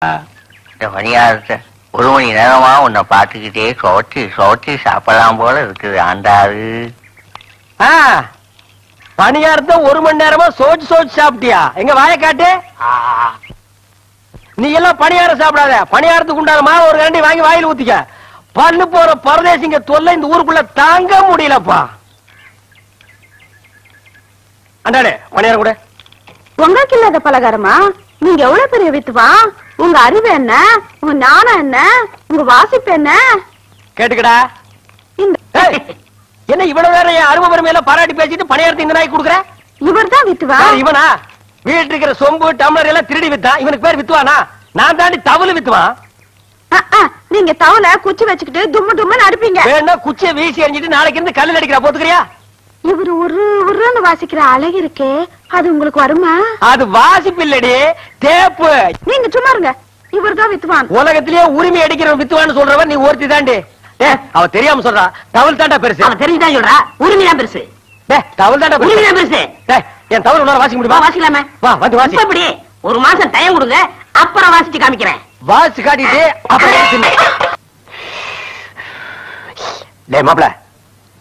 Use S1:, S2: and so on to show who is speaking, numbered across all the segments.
S1: இந்த பணியாரத்தை 1 மணி நேரமா உன்னை பார்த்துக்கிட்டே சோச்சு சாப்பிடலாம் போல இருக்குது ஆண்டாது.
S2: பணியாரத்தை 1 மணி நேரமா சோச்சு சாப்பிட்டியா? எங்க வாயை காட்டு. நீ எல்லாம் பணியாரம் சாப்பிடாத. பணியாரத்துக்கு உண்டான மாவு ஒரு கரண்டி வாங்கி வாயில் ஊத்திக்க. பல்லு போற பரதேசிங்க தொல்லை இந்த ஊருக்குள்ள தாங்க முடியலப்பா. அண்டாடே பணியாரம் கூட.
S3: உங்களுக்கு இல்லாத பலகாரமா? நீங்க எவ்வளவு பெரிய வித்துவா? உங்க அறிவு என்ன? உங்க ஞானம் என்ன? உங்க வாசிப்பு என்ன?
S2: கேட்டுக்கடா. என்ன இவ்வளவு நேரம் என் அருமை பெருமையில பாராட்டி பேசிட்டு பணியாரத்தை இந்த நாய்க்கு கொடுக்குற?
S3: இவர் தான் வித்துவா?
S2: இவனா? வீட்டு இருக்கிற சொம்பு டம்ளர் எல்லாம் திருடி வித்தான். இவனுக்கு பேர் வித்துவானா? நான் தாண்டி தவளு வித்துவான்.
S3: நீங்க தவளை குச்சி வச்சுக்கிட்டு தும்முன்னு அடிப்பீங்க.
S2: வேணா குச்சியை வீசி எறிஞ்சிட்டு நாளைக்கு இருந்து கல்லில் அடிக்கிற போத்துக்கிறியா?
S3: இவரு உருன்னு வாசிக்கிற அழகு இருக்கே, அது உங்களுக்கு வருமா?
S2: அது வாசிப்பு இல்லடி, தேப்பு.
S3: நீங்க சும்மா இருங்க. இவர் தான் வித்துவான்.
S2: உலகத்திலேயே உரிமை அடிக்கிற வித்துவான்னு சொல்றவன் நீ ஒருத்தி தாண்டி. அவ தெரியாம சொல்றா. தவள் தாண்டா பெருசு.
S4: அவ தெரிஞ்சுதான் சொல்றா. உரிமை தான் பெருசு.
S2: தவள் தாண்டா
S4: உரிமை தான் பெருசு.
S2: என் தவள் உன்னால வாசிக்க முடியுமா?
S4: வாசிக்கலாமே.
S2: வா வந்து வாசி.
S4: இப்படி 1 மாசம் டைம் கொடுங்க, அப்புறம் வாசிச்சு காமிக்கிறேன்.
S2: வாசி காட்டிட்டு அப்புறம் டேய் மாப்ள,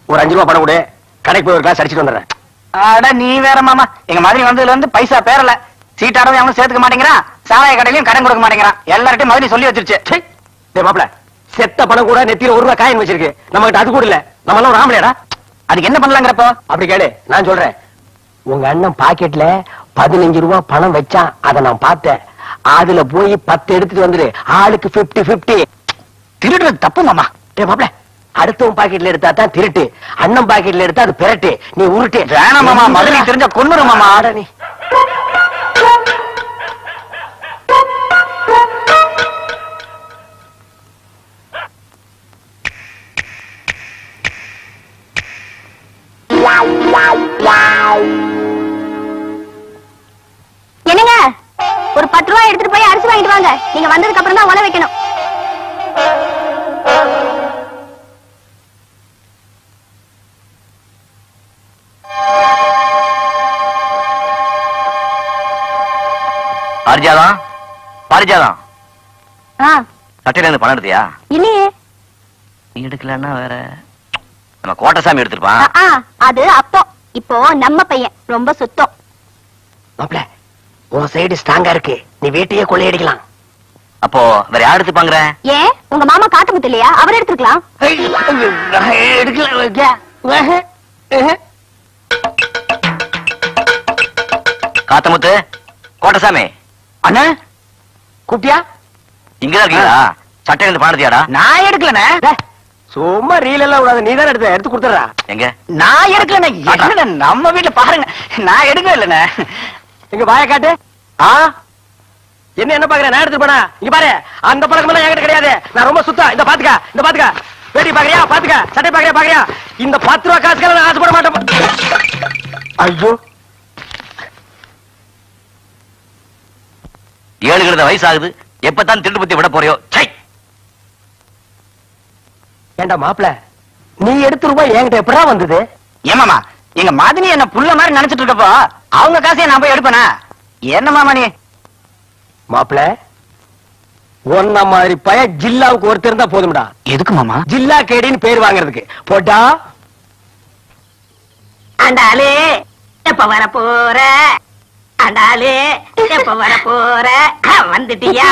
S2: ஒரு 5 ரூபா பணம் கொடு. கடைக்கு போய் ஒரு கிளாஸ் அடிச்சிட்டு வந்துடுறேன்.
S5: அட நீ வேற மாமா, எங்க மாதிரி வந்ததுல இருந்து பைசா பேரல. சீட்டாடவும் அவனும் சேர்த்துக்க மாட்டேங்கிறான், சாராய கடையிலயும் கடன் கொடுக்க மாட்டேங்கிறான். எல்லார்ட்டையும் மாதிரி சொல்லி வச்சிருச்சு.
S2: டேய் மாப்ள, செத்த பணம் கூட நெத்தியில 1 ரூபா காயின் வச்சிருக்கு. நம்ம கிட்ட அது கூட இல்ல. நம்ம எல்லாம் ஒரு ஆம்பளையாடா.
S5: அதுக்கு என்ன பண்ணலாங்கிறப்போ?
S2: அப்படி கேளு, நான் சொல்றேன். உங்க அண்ணன் பாக்கெட்ல 15 ரூபா பணம் வச்சான், அதை நான் பார்த்தேன். அதுல போய் 10 எடுத்துட்டு வந்துரு. ஆளுக்கு 50-50.
S5: திருடுறது தப்பு மாமா.
S2: டேய் மாப்ள, அடுத்தவன் பாக்கெட்ல எடுத்தா தான் திருட்டு, அண்ணன் பாக்கெட்ல எடுத்தா அது பிரட்டு. நீ உருட்டு.
S5: வேணாம் மாமா, மதுரை தெரிஞ்ச கொன்னுரு மாமா.
S2: ஆட நீ.
S3: என்னங்க, ஒரு 10 ரூபாய் எடுத்துட்டு போய் அரிசி வாங்கிட்டு வாங்க. நீங்க வந்ததுக்கு அப்புறம் தான் உல வைக்கணும்.
S1: பாரிஜாதான் சட்டையில இருந்து பணம் எடுத்தியா?
S3: இல்லையே.
S1: நீ எடுக்கலன்னா வேற நம்ம கோட்டசாமி எடுத்துருப்பான்.
S3: அது அப்போ. இப்போ நம்ம பையன் ரொம்ப சுத்தம்.
S2: மாப்ள, உன் சைடு ஸ்ட்ராங்கா இருக்கு. நீ வீட்டையே கொள்ளையடிக்கலாம்.
S1: அப்போ வேற யார் எடுத்துப்பாங்க?
S3: ஏன் உங்க மாமா காட்டு முத்து இல்லையா? அவர் எடுத்துக்கலாம்.
S1: காத்தமுத்து, கோட்டசாமி
S2: அண்ணா கூப்பிட்டியா?
S1: இங்கதான் இருக்கீங்களா? சட்டையில இருந்து பணம் எடுத்தியாடா?
S5: நான் எடுக்கலண்ணே.
S2: சும்மா ரீல் எல்லாம் விடாத. நீ தான் எடுத்து கொடுத்துறா.
S1: எங்க?
S5: நான் எடுக்கலண்ணே. நம்ம வீட்டுல பாருங்க, நான் எடுக்கவே இல்லண்ணே.
S2: எங்க வாய காட்டு. என்ன பாக்குற? நான் எடுத்து போனா இங்க பாரு. அந்த பழக்கம் எல்லாம் என்கிட்ட கிடையாது. நான் ரொம்ப சுத்தம். இந்த பாத்துக்க வேட்டி பாக்குறியா? பாத்துக்க. சட்டை பாக்குறியா? இந்த 10 ரூபா காசுக்கு நான் ஆசைப்பட மாட்டேன். ஐயோ,
S1: 7 வயசு ஆகுது. எப்பதான் திருட்டு புத்தி விட போறியோ?
S2: ஏண்டா மாப்பிள, நீ எடுத்த ரூபாய் என்கிட்ட எப்படா வந்தது?
S5: ஏமாமா, எங்க மாதிரி என்ன புள்ள மாதிரி நினைச்சிட்டு இருக்கப்போ அவங்க காசையை நான் போய் எடுப்பேனா? என்ன மாமா நீ?
S2: மாப்பிள, ஒன்ன மாதிரி பய ஜில்லாவுக்கு ஒருத்தர் இருந்தா போதும்டா.
S5: எதுக்கு மாமா?
S2: ஜில்லா கேடின்னு பேர் வாங்குறதுக்கு. போட்டா
S4: ஆண்டாளே எப்ப வர போற? ஆண்டாளே எப்ப வர போற? வந்துட்டியா?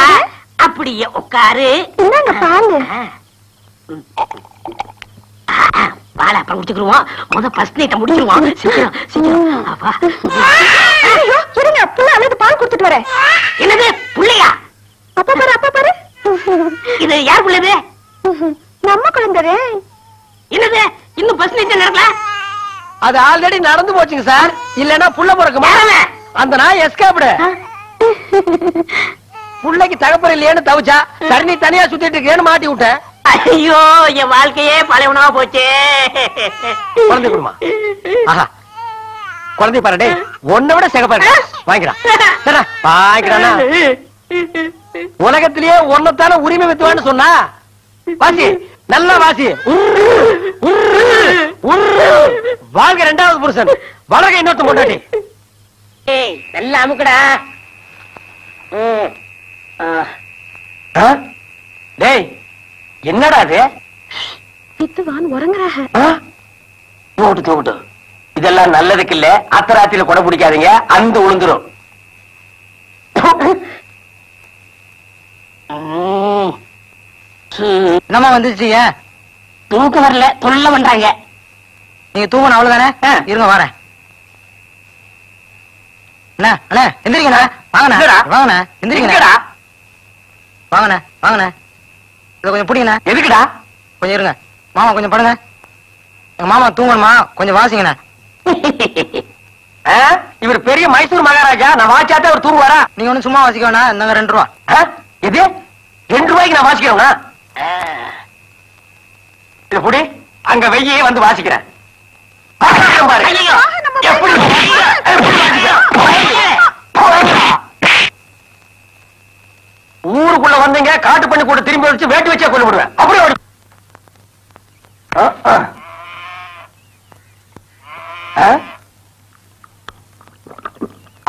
S4: அப்படியே உட்காரு.
S3: இந்தாங்க பாருங்க.
S4: பால அப்புறம் குடிச்சுக்குருவோம். ஃபர்ஸ்ட் நைட்ட முடிச்சிருவோம். சீக்கிரம் அப்பா.
S3: இருங்க, புள்ள அழுது பால் கொடுத்துட்டு வரேன்.
S4: என்னது புள்ளையா?
S3: அப்பா பாரு.
S4: இது யார் புள்ளது?
S3: நம்ம குழந்தை.
S4: என்னது இன்னும் ஃபர்ஸ்ட் நைட் நடக்கல?
S2: அது ஆல்ரெடி நடந்து போச்சுங்க சார். இல்லன்னா புள்ள பிறக்குமா? அந்த நாய் எஸ்கேப்டு. புள்ளைக்கு தகப்பர் இல்லையேன்னு தவிச்சா, சரி நீ தனியா சுத்திட்டு இருக்கேன்னு மாட்டி விட்டேன்.
S4: ஐயோ, என் வாழ்க்கையே பழைய உணவா போச்சே.
S2: குழந்தை கொடுமா. ஆஹா, குழந்தை பாரு. உன்னை விட சிகப்பாரு. வாங்கிக்கிறான். உலகத்திலேயே ஒன்னத்தான உரிமை வித்துவான்னு சொன்னா வாசி, நல்லா வாசி. வாழ்க 2வது புருஷன், வளர்க இன்னொருத்த கொண்டாட்டி.
S4: நல்லா அமுக்கடா.
S2: என்னடா அது?
S3: வித்துவான் உறங்குறாக.
S2: தூட்டு இதெல்லாம் நல்லதுக்கு இல்ல. அத்தராத்திரில கொடை பிடிக்காதீங்க, அந்த உளுந்துரும்.
S5: என்னமா வந்துருச்சீங்க?
S4: தூக்கம் வரல, தொல்லை பண்றாங்க.
S5: நீங்க தூங்கணும் அவ்வளவுதானே? இருங்க வரேன். அண்ணா அண்ணா எந்திரிங்கண்ணா. வாங்கண்ணா வாங்கண்ணா எந்திரிங்கடா. வாங்கண்ணா வாங்கண்ணா. இதை கொஞ்சம் பிடிங்கண்ணா.
S2: எதுக்குடா?
S5: கொஞ்சம் இருங்க மாமா, கொஞ்சம் படுங்க. எங்க மாமா தூங்கணுமா, கொஞ்சம் வாசிங்கண்ணா.
S2: இவர் பெரிய மைசூர் மகாராஜா, நான் வாச்சாத்தே அவர் தூங்குவாரா?
S5: நீங்க ஒண்ணு சும்மா வாசிக்க வேணா. இந்தாங்க 2 ரூபா.
S2: எது 2 ரூபாய்க்கு நான் வாசிக்கிறேன்னா? இது புடி, அங்க வெய்யே வந்து வாசிக்கிறேன். பாரு எப்படி ஊருக்குள்ள வந்தீங்க, காட்டு பண்ணி கூட திரும்பி வச்சு வேட்டு வச்சே கொண்டு விடுவேன். அப்படியே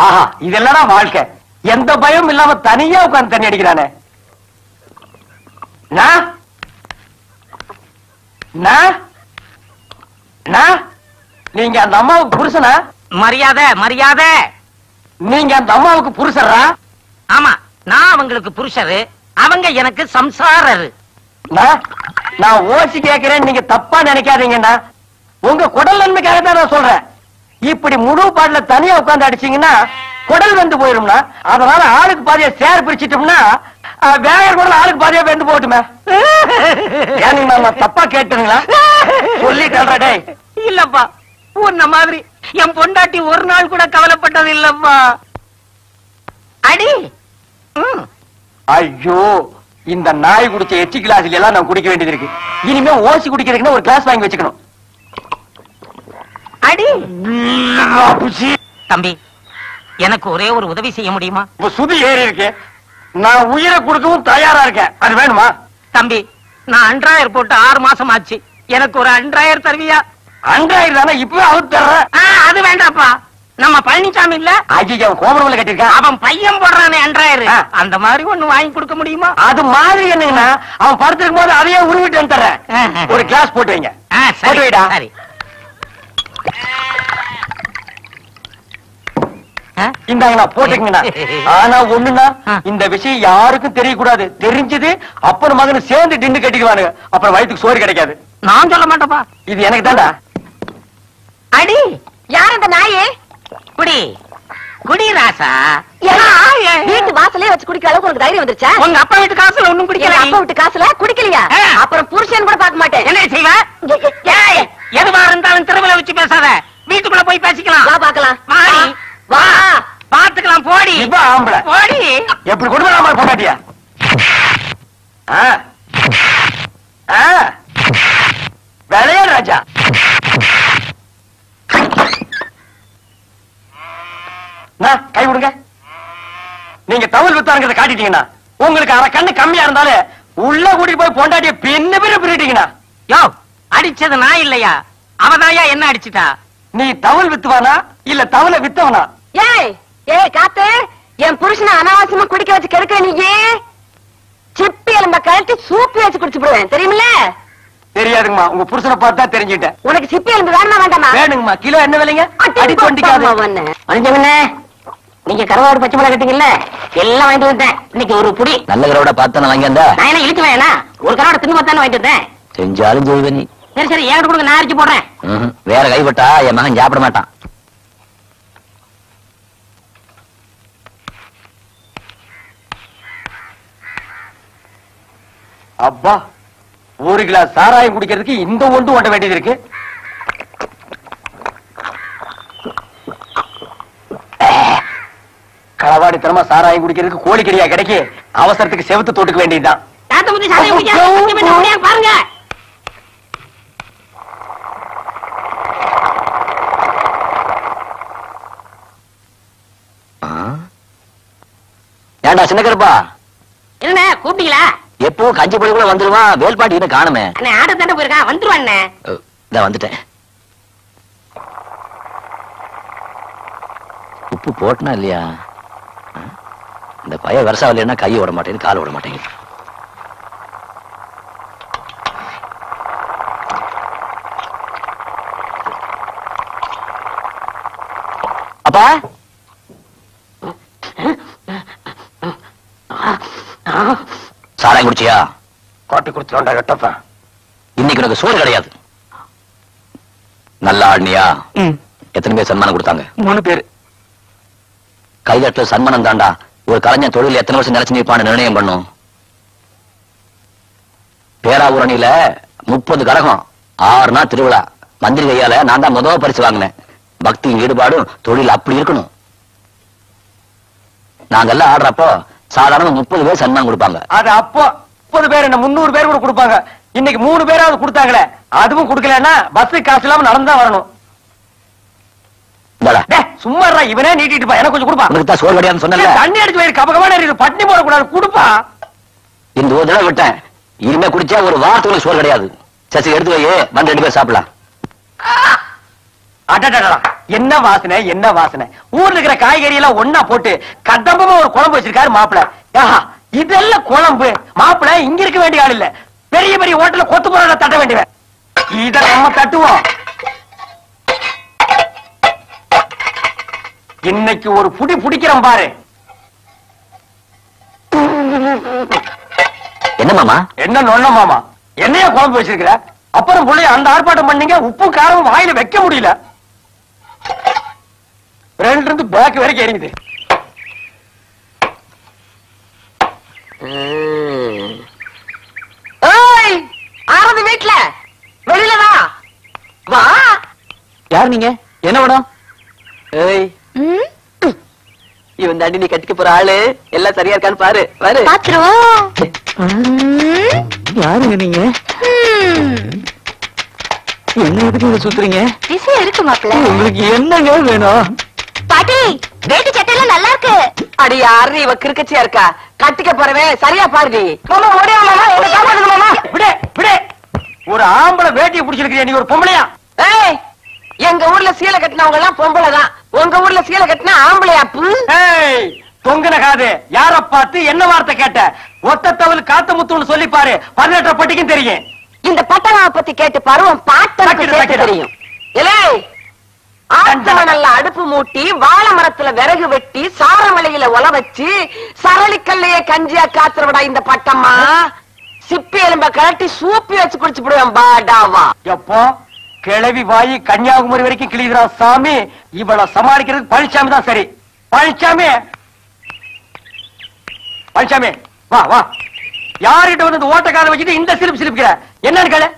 S2: ஆஹா, இதெல்லாம் வாழ்க்கை. எந்த பயம் இல்லாம தனியா உட்கார்ந்து தண்ணி அடிக்கிறானே. நீங்க அந்த அம்மாவுக்கு புருஷனா?
S4: மரியாதை மரியாதை.
S2: நீங்க அந்த அம்மாவுக்கு புருஷரா?
S4: ஆமா, நான் அவங்களுக்கு புருஷரு, அவங்க எனக்கு சம்சாரரு.
S2: நான் ஓசி கேட்கிறேன், நீங்க தப்பா நினைக்காதீங்கண்ணா. உங்க குடல் நன்மைக்காக தான் நான் சொல்றேன். இப்படி முழு பாட்டுல தனியா உட்கார்ந்து அடிச்சீங்கன்னா குடல் வெந்து போயிரும்னா. அதனால ஆளுக்கு பாதியா சேர் பிரிச்சிட்டோம்னா வேகர் குடல் ஆளுக்கு பாதியா வெந்து போட்டுமே. நான் தப்பா கேட்டுங்களா? சொல்லிட்டே.
S4: இல்லப்பா, உன்ன மாதிரி என் பொண்டாட்டி ஒரு நாள் கூட கவலைப்பட்டது இல்லப்பா. அடி.
S2: ஐயோ, இந்த நாய் குடிச்ச எச்சி கிளாஸ்ல எல்லாம் நான் குடிக்க வேண்டியது இருக்கு. இனிமே ஓசி குடிக்கிறதுக்குன்னு ஒரு கிளாஸ் வாங்கி வச்சுக்கணும்.
S4: அடி. தம்பி, எனக்கு ஒரே ஒரு உதவி செய்ய முடியுமா?
S2: இப்ப சுதி ஏறி இருக்கு, நான் உயிரை கொடுக்கவும் தயாரா இருக்கேன். அது வேணுமா?
S4: தம்பி, நான் அன்றாயர் போட்டு 6 மாசம் ஆச்சு. எனக்கு ஒரு அன்றாயர் தருவியா?
S2: அன்றாயிரம் தானே, இப்பவே அவுத்து தர்றேன்.
S4: அது வேண்டாப்பா. நம்ம பழனிசாமி இல்ல,
S2: ஐயா கோபுரம்ல கட்டிருக்கான்,
S4: அவன் பையன் போடுறானே அன்றாயர், அந்த மாதிரி ஒண்ணு வாங்கி கொடுக்க முடியுமா?
S2: அது மாதிரி என்னங்கன்னா அவன் படுத்திருக்கும் போது அதையே உருவிட்டு தர்றேன். ஒரு கிளாஸ் போட்டு வைங்க. போட்டு வைடா.
S4: சரி.
S2: இந்தாங்கண்ணா போட்டுக்கங்கண்ணா. ஆனா ஒண்ணுன்னா, இந்த விஷயம் யாருக்கும் தெரியக்கூடாது. தெரிஞ்சது அப்பனும் மகனும் சேர்ந்து டின்னு கட்டிக்குவானுங்க. அப்புறம் வயிற்றுக்கு சோறு கிடைக்காது.
S4: நான் சொல்ல மாட்டேப்பா.
S2: இது எனக்கு தான்டா.
S4: அடி.
S3: யார் அந்த நாயே?
S4: குடி குடி ராசா.
S3: வீட்டு வாசலே வச்சு குடிக்கிற அளவுக்கு உனக்கு தைரியம் வந்துருச்சா?
S4: உங்க அப்பா வீட்டு காசுல ஒண்ணும் குடிக்கல.
S3: அப்பா வீட்டு காசுல குடிக்கலையா? அப்புறம் புருஷன் கூட பார்க்க மாட்டேன்.
S4: என்ன செய்வ? எதுவா இருந்தாலும் தெருவுல வச்சு பேசாத, வீட்டுக்குள்ள போய் பேசிக்கலாம்.
S3: வா பாக்கலாம்.
S4: வாடி.
S3: வா
S4: பாத்துக்கலாம். போடி.
S2: இப்ப ஆம்பளை
S4: போடி.
S2: எப்படி கொடுக்கலாம் போட்டாட்டியா? விளையாடு ராஜா. கை விடுங்க. நீங்க தவல் வித்தாருங்கிறத காட்டிட்டீங்கன்னா, உங்களுக்கு அரை கண்ணு கம்மியா இருந்தாலும் உள்ள கூட்டிட்டு போய் பொண்டாட்டிய பின்ன பின்ன பிரிட்டீங்கன்னா.
S4: யோ, அடிச்சது நான் இல்லையா, அவதாயா என்ன அடிச்சுட்டா?
S2: நீ தவல் வித்துவானா இல்ல தவலை வித்தவனா?
S3: ஏய் ஏய் காத்து, என் புருஷனை அனாவசியமா குடிக்க வச்சு கெடுக்க நீயே. சிப்பி எலும்ப கழட்டி சூப்பி வச்சு குடிச்சு போடுவேன், தெரியுமில்ல?
S2: தெரியாதுங்கம்மா, உங்க புருஷனை பார்த்தா தெரிஞ்சுட்டேன்.
S3: உனக்கு சிப்பி எலும்பு வேணுமா வேண்டாமா?
S2: வேணுங்கம்மா. கிலோ என்ன விலைங்க? அடி தொண்டிக்காது.
S4: மனுஷங்கண்ணே, நீங்க கருவாடு பச்சை மிளகா கட்டிங்கல்ல, எல்லாம் வாங்கிட்டு வந்தேன். இன்னைக்கு ஒரு புடி
S1: நல்ல கரோட பார்த்து வாங்கி வந்தா.
S4: நான் என்ன இழுத்து வேணா, ஒரு கருவாடு தின்னு பார்த்தானே வாங்கிட்டு வந்தேன்.
S1: செஞ்சாலும் செய்வ நீ.
S4: சரி சரி, ஏன் கொடுங்க, நான் அரிச்சு போடுறேன்.
S1: வேற கைப்பட்டா என் மகன் சாப்பிட மாட்டான்.
S2: அப்பா, ஒரு கிளாஸ் சாராயம் குடிக்கிறதுக்கு இந்த ஒன்று ஓட்ட வேண்டியது இருக்கு. களவாடித்தனமா சாராயம் குடிக்கிறதுக்கு கோழிக்கறியா கிடைக்கு, அவசரத்துக்கு செவுத்து தொட்டுக்க வேண்டியதுதான்.
S4: பாருங்க.
S1: ஏண்டா சின்ன கருப்பா,
S4: என்ன கூப்பிட்டீங்களா?
S1: எப்போ கஞ்சி பொடி கூட வந்துருவான், வேல்பாட்டி இன்னும் காணுமே.
S4: ஆட தாண்ட போயிருக்கான், வந்துருவான்.
S1: இதான் வந்துட்டேன். உப்பு போட்டனா இல்லையா? இந்த பைய வருஷம் இல்லைன்னா கையை விட மாட்டேங்குது, காலை விட மாட்டேங்குது.
S5: அப்பா சாராயம் குடிச்சியா?
S2: காட்டி கொடுத்துடா கட்டப்பா.
S5: இன்னைக்கு உனக்கு சோறு கிடையாது. நல்லா ஆடினியா? எத்தனை பேர் சன்மானம் கொடுத்தாங்க?
S2: 3 பேர்.
S5: கைதட்டுல சன்மானம் தாண்டா ஒரு கலைஞன் தொழில் எத்தனை வருஷம் நினைச்சு நிற்பான்னு நிர்ணயம் பண்ணும். பேராவூரணியில 30 கரகம் 6 நாள் திருவிழா. மந்திரி கையால நான் தான் முதல் பரிசு வாங்கினேன். பக்தியின் ஈடுபாடும் தொழில் அப்படி இருக்கணும். நாங்கெல்லாம் ஆடுறப்போ சாதாரண 30 பேர் சன்மானம் கொடுப்பாங்க.
S2: அது அப்போ 30 பேர் என்ன 300 பேர் கூட கொடுப்பாங்க. இன்னைக்கு 3 பேராவது கொடுத்தாங்களே, அதுவும் கொடுக்கலன்னா பஸ் காசு இல்லாம நடந்துதான் வரணும். சும்மா இவனே நீட்டிட்டு பா, எனக்கு கொஞ்சம் கொடுப்பா.
S5: உனக்கு தான் சோறு கிடையாதுன்னு சொன்னல.
S2: தண்ணி அடிச்சு போயிரு, கபகமான இருக்கு, பட்டினி போடக்கூடாது, கொடுப்பா.
S5: இந்த ஒரு தடவை விட்டேன், இனிமே குடிச்சா ஒரு வாரத்துக்கு சோறு கிடையாது. சசி எடுத்து வை, வந்து 2 பேர் சாப்பிடலாம்.
S2: அடடடா, என்ன வாசனை என்ன வாசனை. ஊர்ல இருக்கிற காய்கறி எல்லாம் ஒன்னா போட்டு கதம்பமா ஒரு குழம்பு வச்சிருக்காரு மாப்பிள. இதெல்லாம் குழம்பு. மாப்பிள இங்க இருக்க வேண்டிய ஆள் இல்ல, பெரிய பெரிய ஹோட்டல்ல கொத்து போற தட்ட வேண்டியவன். இத நம்ம தட்டுவோம். இன்னைக்கு ஒரு புடி புடிக்கிறோம் பாரு.
S5: என்ன மாமா?
S2: என்ன நொண்ண மாமா, என்னையா குழம்பு வச்சிருக்கிற? அப்புறம் புள்ளைய அந்த ஆர்ப்பாட்டம் பண்ணீங்க, உப்பு காரம் வாயில வைக்க முடியல. 2 இருந்து பேக் வரைக்கும் எரியுது.
S3: ஆரம்பி வீட்டுல வெளியிலவா வா.
S5: யார் நீங்க? என்ன படம்?
S4: இவன் தாண்டி நீ கட்டிக்க போற ஆளு எல்லாம் சரியா இருக்கான்னு பாரு. பாரு
S5: யாருங்க நீங்க? என்ன எதுக்கு சுத்துறீங்க?
S3: விஷயம் இருக்கு மாப்பிள்ள.
S5: உங்களுக்கு என்னங்க வேணும்?
S3: பாட்டி, வேட்டி சட்டையில நல்லா இருக்கு.
S4: அடி யாரு இவ கிறுக்கச்சியா இருக்கா? கட்டிக்க போறவே சரியா பாருடி.
S2: ஒரு ஆம்பளை வேட்டியை பிடிச்சிருக்கிறியா நீ ஒரு பொம்பளையா?
S4: ஏய், எங்க ஊர்ல சீலை கட்டினவங்க எல்லாம் பொம்பளை தான். உங்க ஊர்ல சீலை கட்டினா ஆம்பளையாப்பு.
S2: தொங்கன காது யார பார்த்து என்ன வார்த்தை கேட்ட? ஒத்த தவள் காத்து முத்துன்னு சொல்லி பாரு, 18 பட்டிக்கும் தெரியும்.
S3: இந்த பட்டணாவை பத்தி கேட்டு பருவம் பாட்டு தெரியும்.
S4: ஆத்தமணல்ல அடுப்பு மூட்டி வாழை மரத்துல விறகு வெட்டி சாரமலையில ஒல வச்சு சரளிக்கல்லையே கஞ்சியா காத்துறவிடா இந்த பட்டம்மா. சிப்பி எலும்ப கழட்டி சூப்பி வச்சு குடிச்சு போடுவேன் பாடாவா.
S2: எப்போ கிளவி வாயி கன்னியாகுமரி வரைக்கும் கிளிகிறா சாமி. இவளை சமாளிக்கிறதுக்கு பழனிசாமி தான் சரி. பழனிசாமி பழனிசாமி வா வா. யார்கிட்ட வந்து ஓட்டக்கார வச்சுட்டு இந்த சிலிப்பு சிலிப்புக்கிற என்னன்னு கேளு.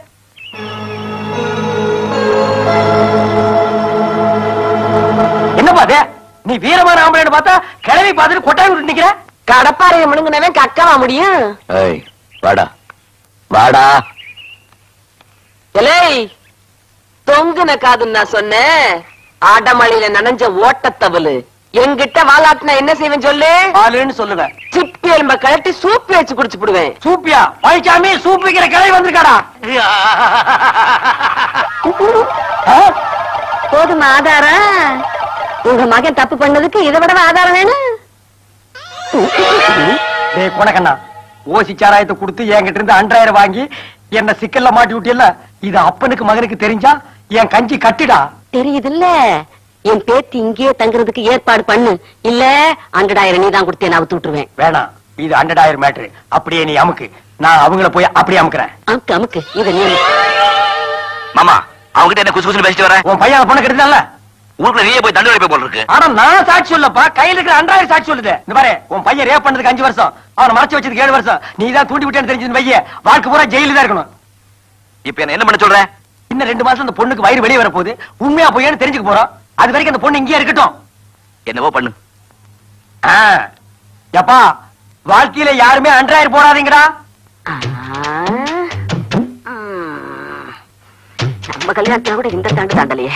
S2: என்னப்பா அது? நீ வீரமான ஆம்பளைன்னு பார்த்தா கிளவி பார்த்துட்டு கொட்டாய் விட்டு நிக்கிற.
S4: கடப்பாறையை முழுங்கினவன் கக்கவா முடியும்?
S5: வாடா வாடா.
S4: எலே தொங்குன காதுன்னு நான் சொன்னேன். ஆடமலையில நனைஞ்ச ஓட்டத்தவளு என்கிட்ட வாலாட்டினா என்ன செய்வேன் சொல்லு?
S2: ஆளுன்னு சொல்லுவேன்.
S4: சிப்பி எலும்ப கழட்டி சூப்பி வச்சு குடிச்சு போடுவேன்.
S2: சூப்பியா? பழனிசாமி சூப் வைக்கிற கிளவி வந்திருக்காடா.
S3: போதும் ஆதாரம். உங்க மகன் தப்பு பண்ணதுக்கு இதை விட ஆதாரம் வேணும்.
S2: டேய் கொனக்கண்ணா, ஓசி சாராயத்தை கொடுத்து என்கிட்ட இருந்து 2000 வாங்கி என்ன சிக்கல்ல மாட்டி விட்டியல்ல. இது அப்பனுக்கு மகனுக்கு தெரிஞ்சா என் கஞ்சி கட்டிடா.
S3: தெரியுது இல்ல? என் பேத்தி இங்கேயே தங்குறதுக்கு ஏற்பாடு பண்ணு. இல்ல 100,000 நீ தான் கொடுத்தேன், அவுத்து விட்டுருவேன்.
S2: வேணாம், இது 100,000 மேட்ரு. அப்படியே நீ அமுக்கு, நான் அவங்கள போய் அப்படியே அமுக்குறேன்.
S3: அமுக்கு அமுக்கு. இத நீ
S5: மாமா அவங்கிட்ட என்ன குசு குசு பேசிட்டு வர?
S2: உன் பையன் பொண்ணு கெடுத்தான்ல,
S5: ஊருக்குள்ள நீயே போய் தண்டனை போய் போல இருக்கு.
S2: ஆனா நான் சாட்சி சொல்லப்பா, கையில இருக்கிற 100,000 சாட்சி சொல்லுது. இந்த பாரு, உன் பையன் ரேப் பண்ணதுக்கு 5 வருஷம், அவனை மறைச்சு வச்சதுக்கு 7 வருஷம். நீ தான் தூண்டி விட்டேன்னு தெரிஞ்சது பைய வாழ்க்கை பூரா ஜெயில தான் இருக்கணும்.
S5: இப்ப என்ன பண்ண சொல்ற?
S2: இன்னும் 2 மாசம் அந்த பொண்ணுக்கு வயிறு வெளியே வர போகுது. உண்மையா பொய்யான்னு தெரிஞ்சுக்க போறோம். அது வரைக்கும் அந்த பொண்ணு இங்கேயே இருக்கட்டும்.
S5: என்னவோ பண்ணு.
S2: எப்பா, வாழ்க்கையில யாருமே 100,000 போடாதீங்கடா.
S3: நம்ம கல்யாணத்துல கூட இந்த தாண்டு தாண்டலையே.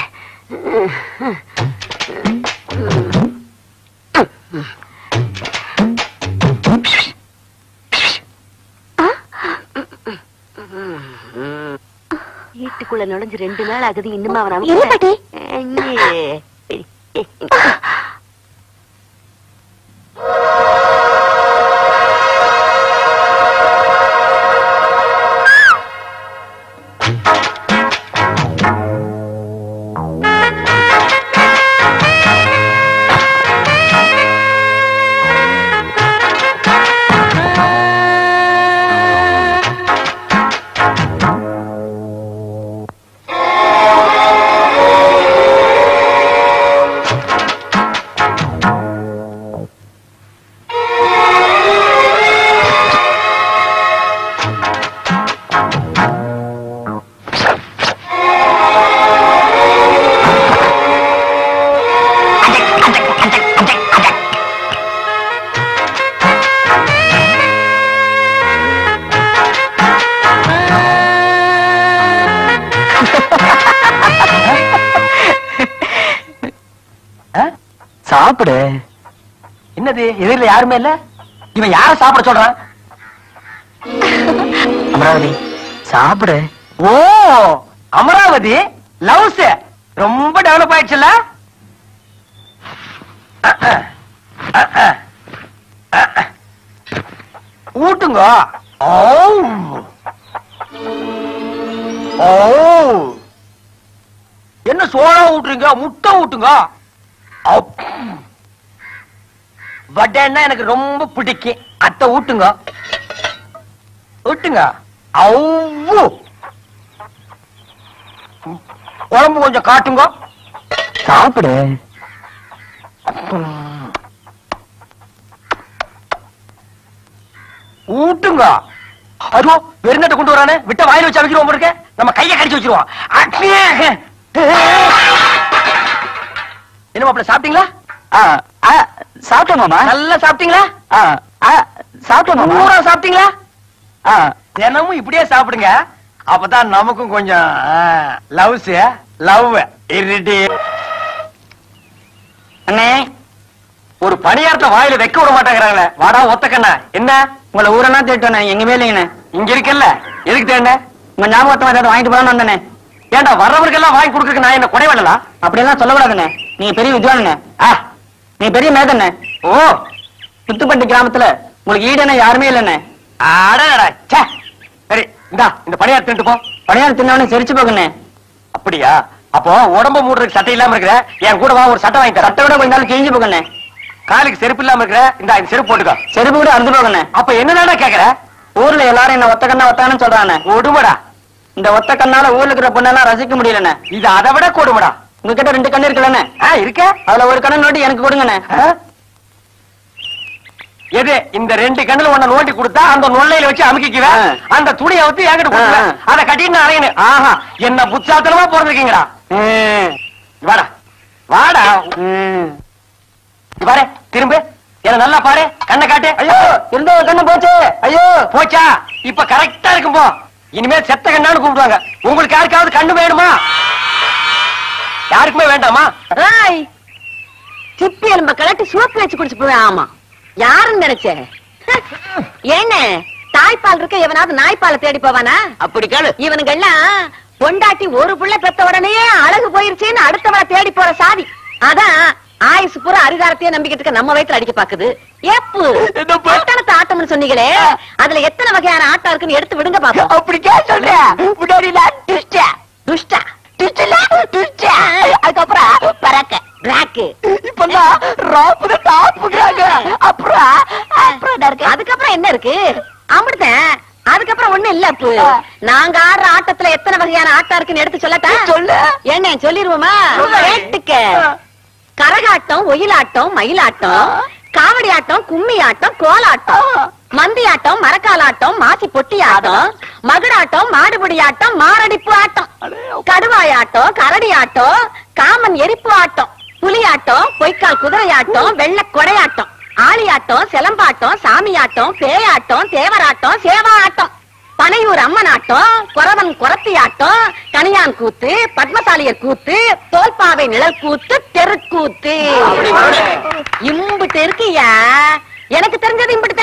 S3: வீட்டுக்குள்ள நுழைஞ்சு 2 நாள் ஆகுது, இன்னுமா அவன்
S2: சாப்பிடு. என்னது எதிரில யாருமே இல்ல? இவன் யார சாப்பிட சொல்றான்? அமராவதி சாப்பிடு. ஓ அமராவதி லவ்ஸ் ரொம்ப டெவலப் ஆயிடுச்சுல்ல? ஊட்டுங்க. என்ன சோளா ஊட்டுறீங்க? முட்டை ஊட்டுங்க. வடைன்னா எனக்கு ரொம்ப பிடிக்கும். அத்தை ஊட்டுங்க. ஊட்டுங்க. குழம்பு கொஞ்சம் காட்டுங்க. சாப்பிடு. ஊட்டுங்க. அதோ வெறுநட்டை கொண்டு வரானே, விட்ட வாயில வச்சு அமைச்சிருவோம் இருக்க. நம்ம கையை கடிச்சு வச்சிருவோம். என்ன மாப்பிள்ள சாப்பிட்டீங்களா? சாப்பிட்டோம் மாமா. நல்லா சாப்பிட்டீங்களா? சாப்பிட்டோம் மாமா. பூரா சாப்பிட்டீங்களா? தினமும் இப்படியே சாப்பிடுங்க. அப்பதான் நமக்கும் கொஞ்சம் லவ்ஸ் லவ் இருட்டி. அண்ணே ஒரு பணியாரத்தை வாயில வைக்க விட மாட்டேங்கிறாங்களே. வாடா ஒத்தக்கண்ணா. என்ன உங்களை ஊரெல்லாம் தேட்டோண்ணே? எங்கமே இல்லைங்கண்ணே. இங்க இருக்கல்ல, எதுக்கு தேண்ணே? உங்க ஞாபகத்தை ஏதாவது வாங்கிட்டு போறான்னு வந்தேனே. ஏண்டா வர்றவருக்கெல்லாம் வாங்கி கொடுக்கறதுக்கு நான் என்ன குறைவடலா? அப்படியெல்லாம் சொல்லக்கூடாதுண்ணே. நீங்க பெரிய வித்வானண்ணே. நீ பெரிய மேதண்ணே. ஓ புத்துப்பட்டி கிராமத்துல உங்களுக்கு ஈடுன யாருமே இல்லண்ணே. அடடா சரி இந்தா இந்த பணியாரம் தின்ட்டு போ. பணியாரம் தின்னவனே செரிச்சு போகுண்ணே. அப்படியா? அப்போ உடம்பு மூடுறதுக்கு சட்டை இல்லாம இருக்கிற, என் கூட வா ஒரு சட்டை வாங்கி தர. சட்டை விட கொஞ்ச நாள் கிழிஞ்சு போகுண்ணே. காலுக்கு செருப்பு இல்லாம இருக்கிற, இந்த செருப்பு போட்டுக்கோ. செருப்பு கூட அறுந்து போகுண்ணே. அப்ப என்னடா கேக்குற? ஊர்ல எல்லாரும் என்ன ஒத்த கண்ணா ஒத்தான்னு சொல்றானே. கொடுமடா. இந்த ஒத்த கண்ணால ஊர்ல இருக்கிற பொண்ணெல்லாம் ரசிக்க முடியலண்ணே. இது அதை விட கொடுமடா. உங்ககிட்ட 2 கண்ணு இருக்குல்லண்ணே. இருக்க அதுல ஒரு கண்ணு நோட்டி எனக்கு கொடுங்கண்ணே. எது இந்த 2 கண்ணுல ஒண்ணு நோண்டி கொடுத்தா அந்த நொல்லையில வச்சு அமுக்கிக்குவேன். அந்த துணியை வச்சு என்கிட்ட கொடுத்துவேன். அதை கட்டிட்டு அலையணும். ஆஹா என்ன புத்தாத்தனமா பிறந்திருக்கீங்கடா. வாடா வாடா. பாரு திரும்ப என்ன நல்லா பாரு. கண்ணை காட்டு. ஐயோ இருந்த கண்ணு போச்சு. ஐயோ போச்சா? இப்ப கரெக்டா இருக்கும் போ. இனிமேல் செத்த கண்ணான்னு கூப்பிடுவாங்க. உங்களுக்கு யாருக்காவது கண்ணு வேணுமா? யாருக்குமே வேண்டாமா?
S3: சிப்பி எலும்ப கலட்டி சூப்பு வச்சு குடிச்சு போவேன். ஆமா யாருன்னு நினைச்சேன். என்ன தாய்ப்பால் இருக்க எவனாவது நாய்ப்பாலை தேடி போவானா? அப்படி கேளு. இவனுங்கெல்லாம் பொண்டாட்டி ஒரு புள்ள பெத்த உடனே அழகு போயிருச்சேன்னு அடுத்தவளை தேடி போற சாதி. அதான் ஆயுசு பூரா அரிதாரத்தையே நம்பிக்கிட்டு நம்ம வயிற்றுல அடிக்க பாக்குது. ஏப்பு பட்டணத்து ஆட்டம்னு சொன்னீங்களே, அதுல எத்தனை வகையான ஆட்டம் இருக்குன்னு எடுத்து விடுங்க பாப்போம். அப்படி துஷ்டா துஷ்டா அதுக்கப்புறம் பறக்க ராக்கு இப்பதான் ராப்புல டாப்புறாங்க. அதுக்கப்புறம் என்ன இருக்கு? அமிர்தம். அதுக்கப்புறம் ஒண்ணு இல்ல. நாங்க ஆடுற ஆட்டத்துல எத்தனை வகையான ஆட்டம் இருக்குன்னு எடுத்து சொல்லட்டா? சொல்லு. என்ன சொல்லிருவோமா? கேட்டுக்க. கரகாட்டம், ஒயிலாட்டம், மயிலாட்டம், காவடி ஆட்டம், கும்மி ஆட்டம், கோலாட்டம், மந்தி ஆட்டம், மரக்காலாட்டம், மாசி பொட்டி ஆட்டம், மகுடாட்டம், மாடுபடி ஆட்டம், மாரடிப்பு ஆட்டம், கடுவாயாட்டம், கரடி ஆட்டம், காமன் எரிப்பு ஆட்டம், புலியாட்டம், பொய்க்கால் குதிரையாட்டம், வெள்ள கொடையாட்டம், ஆளியாட்டம், சிலம்பாட்டம், சாமியாட்டம், பேயாட்டம், தேவராட்டம், சேவா ஆட்டம், பனையூர் அம்மன் ஆட்டம், குறவன் குரத்தி ஆட்டம், கனியான் கூத்து, பத்மசாலியர் கூத்து, தோல்பாவை நிழல் கூத்து, தெருக்கூத்து. இம்புட்டு இருக்கியா? எனக்கு தெரிஞ்சது இம்புட்டு.